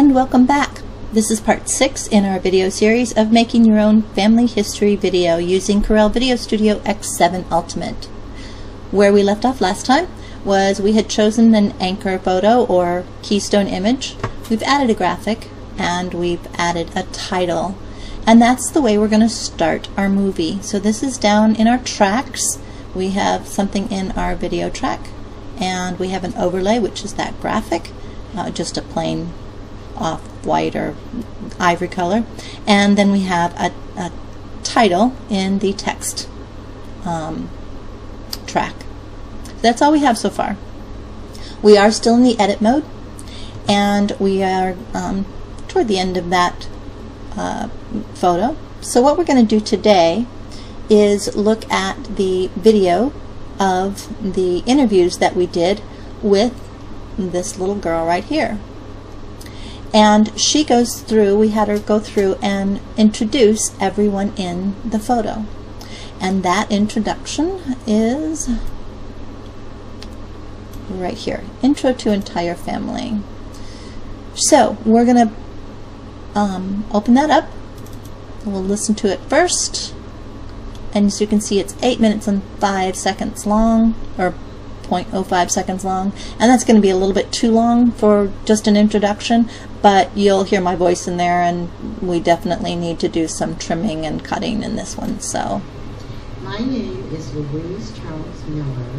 and welcome back. This is part 6 in our video series of making your own family history video using Corel Video Studio X7 Ultimate. Where we left off last time was we had chosen an anchor photo or keystone image. We've added a graphic and we've added a title, and that's the way we're going to start our movie. So this is down in our tracks. We have something in our video track and we have an overlay, which is that graphic, just a plain off-white or ivory color, and then we have a title in the text track. That's all we have so far. We are still in the edit mode, and we are toward the end of that photo. So what we're going to do today is look at the video of the interviews that we did with this little girl right here. And she goes through, we had her go through and introduce everyone in the photo. And that introduction is right here, Intro to Entire Family. So we're going to open that up. We'll listen to it first. And as you can see, it's 8 minutes and 5 seconds long, or 0.05 seconds long, and that's going to be a little bit too long for just an introduction, but you'll hear my voice in there, and we definitely need to do some trimming and cutting in this one. So, my name is Louise Charles Miller.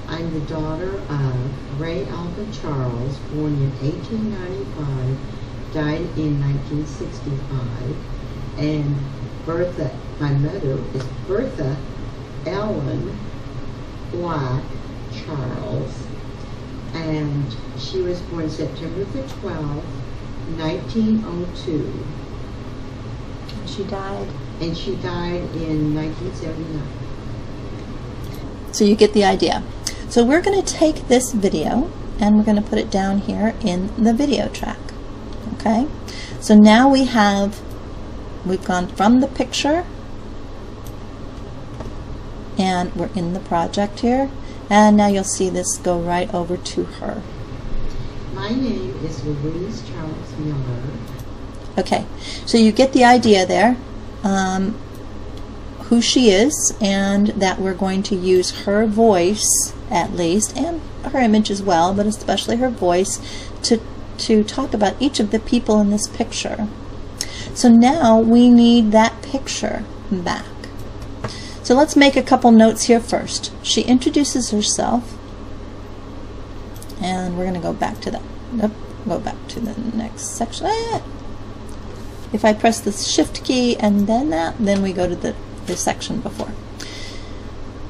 I'm the daughter of Ray Alva Charles, born in 1895, died in 1965, and Bertha, my mother is Bertha Ellen Black Charles, and she was born September the 12th, 1902. she died. And she died in 1979. So you get the idea. So we're going to take this video and we're going to put it down here in the video track. Okay? So now we've gone from the picture and we're in the project here, and now you'll see this go right over to her. My name is Louise Charles Miller. Okay, so you get the idea there, who she is, and that we're going to use her voice at least, and her image as well, but especially her voice, to talk about each of the people in this picture. So now we need that picture back. So let's make a couple notes here first. She introduces herself, and we're going to go back to that. Nope, go back to the next section. If I press the shift key and then that, then we go to the section before.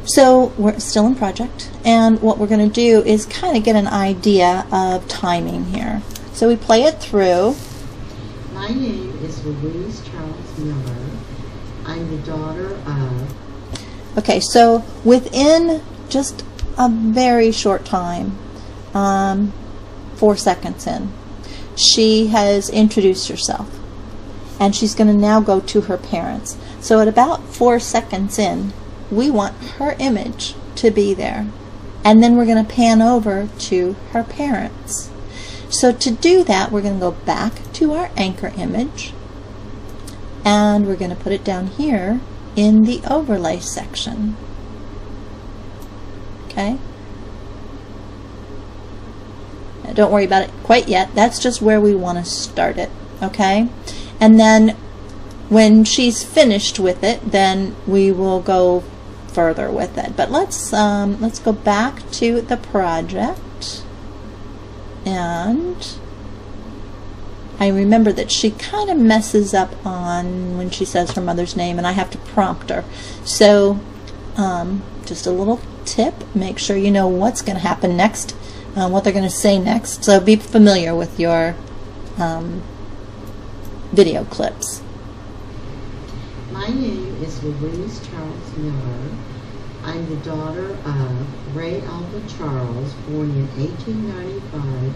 So we're still in project, and what we're going to do is kind of get an idea of timing here. So we play it through. My name is Louise Charles Miller. I'm the daughter of... Okay, so within just a very short time, 4 seconds in, she has introduced herself, and she's going to now go to her parents. So at about 4 seconds in, we want her image to be there, and then we're going to pan over to her parents. So to do that, we're going to go back to our anchor image, and we're going to put it down here in the overlay section. Okay? Now, don't worry about it quite yet. That's just where we want to start it. Okay? And then when she's finished with it, then we will go further with it. But let's go back to the project, and I remember that she kind of messes up on when she says her mother's name, and I have to prompt her. So just a little tip, make sure you know what's going to happen next, what they're going to say next. So be familiar with your video clips. My name is Louise Charles Miller. I'm the daughter of Ray Alva Charles, born in 1895,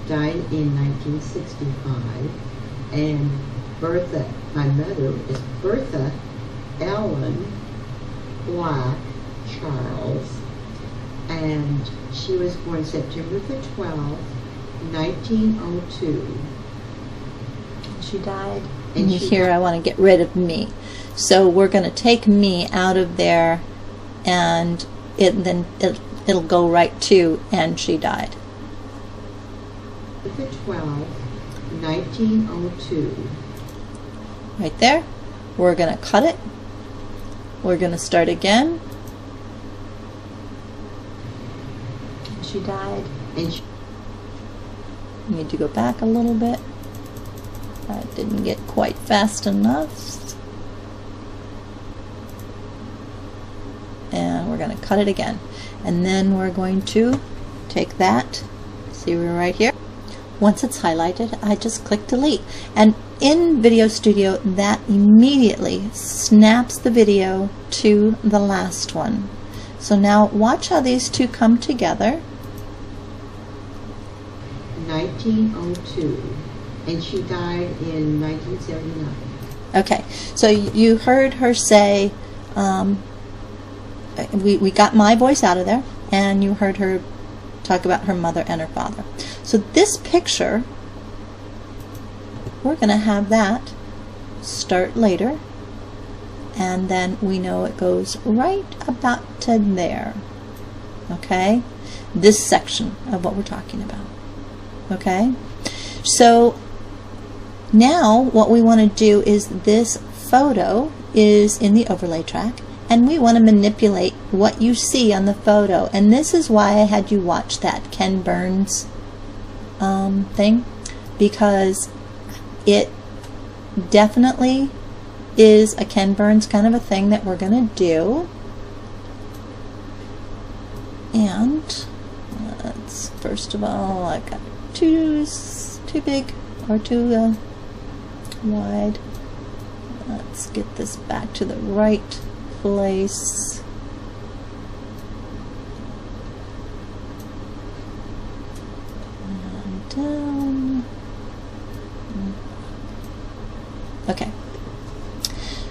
died in 1965, and Bertha, my mother is Bertha Ellen Black Charles, and she was born September the 12th, 1902. She died. And here I want to get rid of me. So we're going to take me out of there, and it'll go right to and she died. The 12, 1902. Right there. We're going to cut it. We're going to start again. She died. And need to go back a little bit. I didn't get quite fast enough. And we're going to cut it again. And then we're going to take that. See, we're right here. Once it's highlighted, I just click delete. And in Video Studio, that immediately snaps the video to the last one. So now watch how these two come together. 1902, and she died in 1979. Okay, so you heard her say, we got my voice out of there, and you heard her talk about her mother and her father. So this picture, we're going to have that start later, and then we know it goes right about to there. Okay, this section of what we're talking about. Okay, so now what we want to do is this photo is in the overlay track, and we want to manipulate what you see on the photo. And this is why I had you watch that Ken Burns thing, because it definitely is a Ken Burns kind of a thing that we're going to do. And let's, first of all, I got too big or too wide. Let's get this back to the right place. And down. Okay.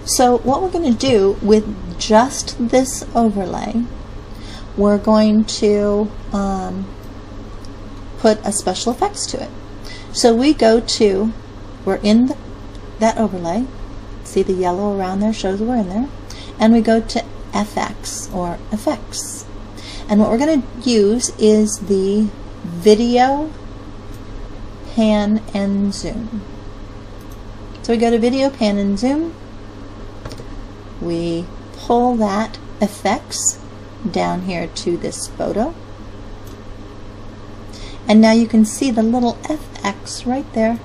So what we're going to do with just this overlay, we're going to put a special effects to it. So we go to, we're in that overlay. See the yellow around there shows we're in there. And we go to FX or effects. And what we're going to use is the video pan and zoom. So we go to video pan and zoom. We pull that effects down here to this photo. And now you can see the little FX right there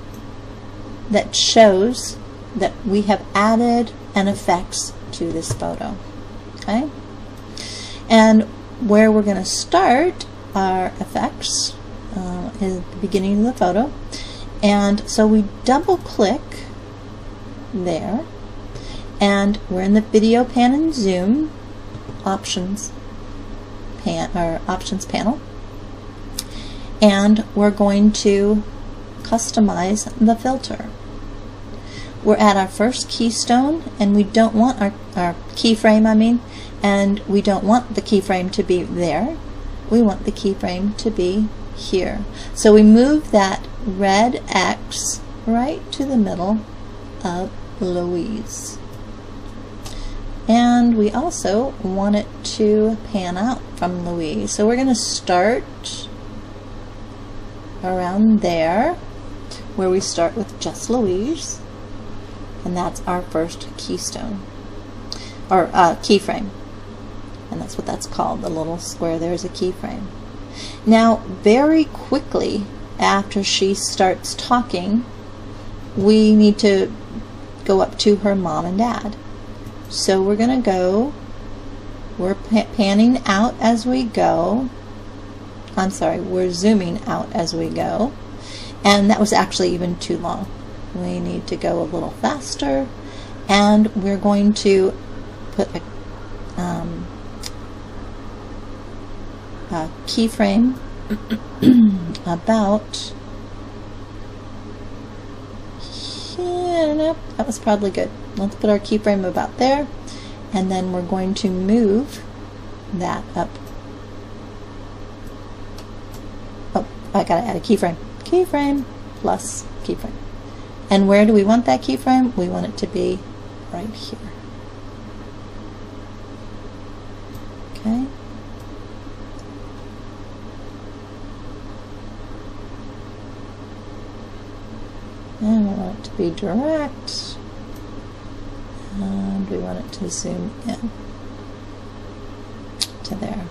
that shows that we have added an effects to this photo. Okay? And where we're going to start our effects is the beginning of the photo. And so we double click there, and we're in the video pan and zoom options panel, and we're going to customize the filter. We're at our first keystone, and we don't want our keyframe, and we don't want the keyframe to be there. We want the keyframe to be here. So we move that red X right to the middle of Louise. And we also want it to pan out from Louise. So we're going to start around there, where we start with just Louise. And that's our first keystone, or keyframe. And that's what that's called. The little square there is a keyframe. Now, very quickly after she starts talking, we need to go up to her mom and dad. So we're going to go, we're panning out as we go. I'm sorry, we're zooming out as we go. And that was actually even too long. We need to go a little faster. And we're going to put a keyframe about, nope, that was probably good. Let's put our keyframe about there, and then we're going to move that up. Oh, I gotta add a keyframe. Keyframe plus keyframe. And where do we want that keyframe? We want it to be right here. Okay. And we want it to be direct. And we want it to zoom in to there.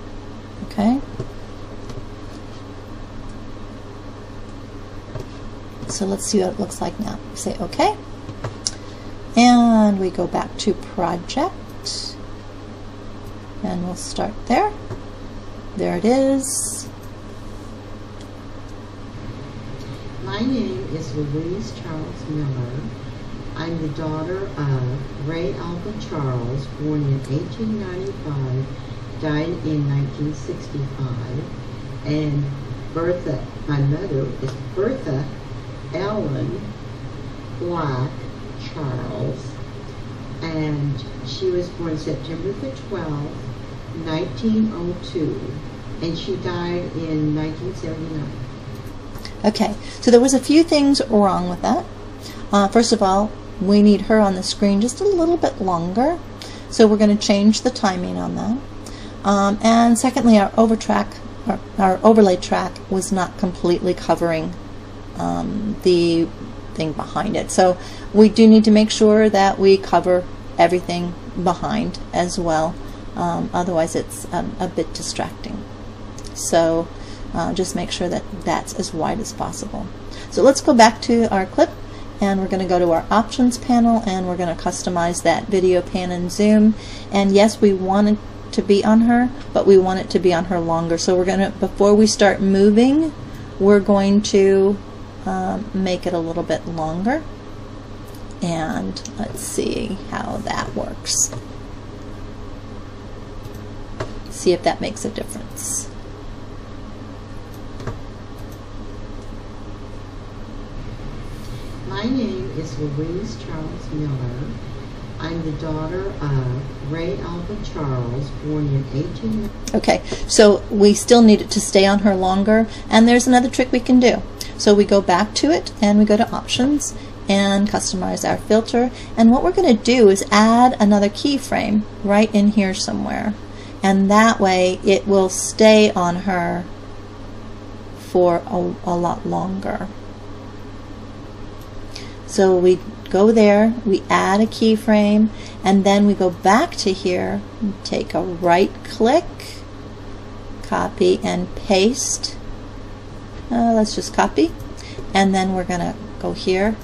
Okay. So let's see what it looks like now. We say OK. And we go back to project. And we'll start there. There it is. My name is Louise Charles Miller. I'm the daughter of Ray Albert Charles, born in 1895, died in 1965, and Bertha, my mother, is Bertha Ellen Black Charles, and she was born September the 12th, 1902, and she died in 1979. Okay, so there was a few things wrong with that. First of all, we need her on the screen just a little bit longer, so we're going to change the timing on that. And secondly, our overlay track was not completely covering the thing behind it. So we do need to make sure that we cover everything behind as well. Otherwise it's a bit distracting. So just make sure that that's as wide as possible. So let's go back to our clip, and we're going to go to our options panel, and we're going to customize that video pan and zoom. And yes, we want it to be on her, but we want it to be on her longer. So we're going to, before we start moving, we're going to make it a little bit longer. And let's see how that works. See if that makes a difference. My name is Louise Charles Miller. I'm the daughter of Ray Albert Charles, born in 18... Okay, so we still need it to stay on her longer, and there's another trick we can do. So we go back to it, and we go to options, and customize our filter, and what we're going to do is add another keyframe right in here somewhere, and that way it will stay on her for a lot longer. So we go there, we add a keyframe, and then we go back to here, take a right click, copy and paste. Let's just copy, and then we're going to go here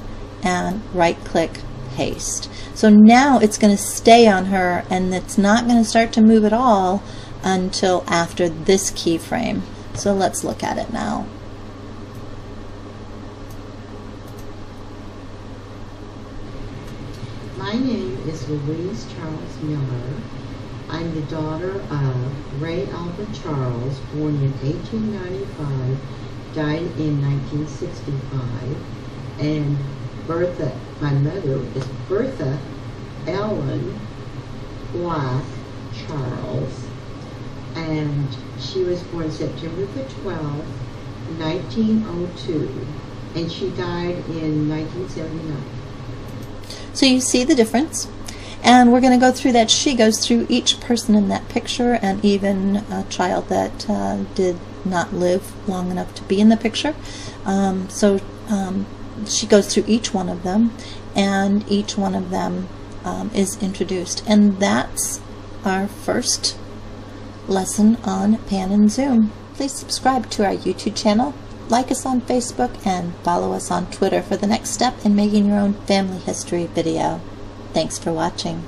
and right click, paste. So now it's going to stay on her, and it's not going to start to move at all until after this keyframe. So let's look at it now. My name is Louise Charles Miller. I'm the daughter of Ray Albert Charles, born in 1895, died in 1965, and Bertha, my mother, is Bertha Ellen Black Charles, and she was born September the 12th, 1902, and she died in 1979. So you see the difference, and we're going to go through that. She goes through each person in that picture, and even a child that did not live long enough to be in the picture. She goes through each one of them, and each one of them is introduced. And that's our first lesson on pan and zoom. Please subscribe to our YouTube channel, like us on Facebook, and follow us on Twitter for the next step in making your own family history video. Thanks for watching.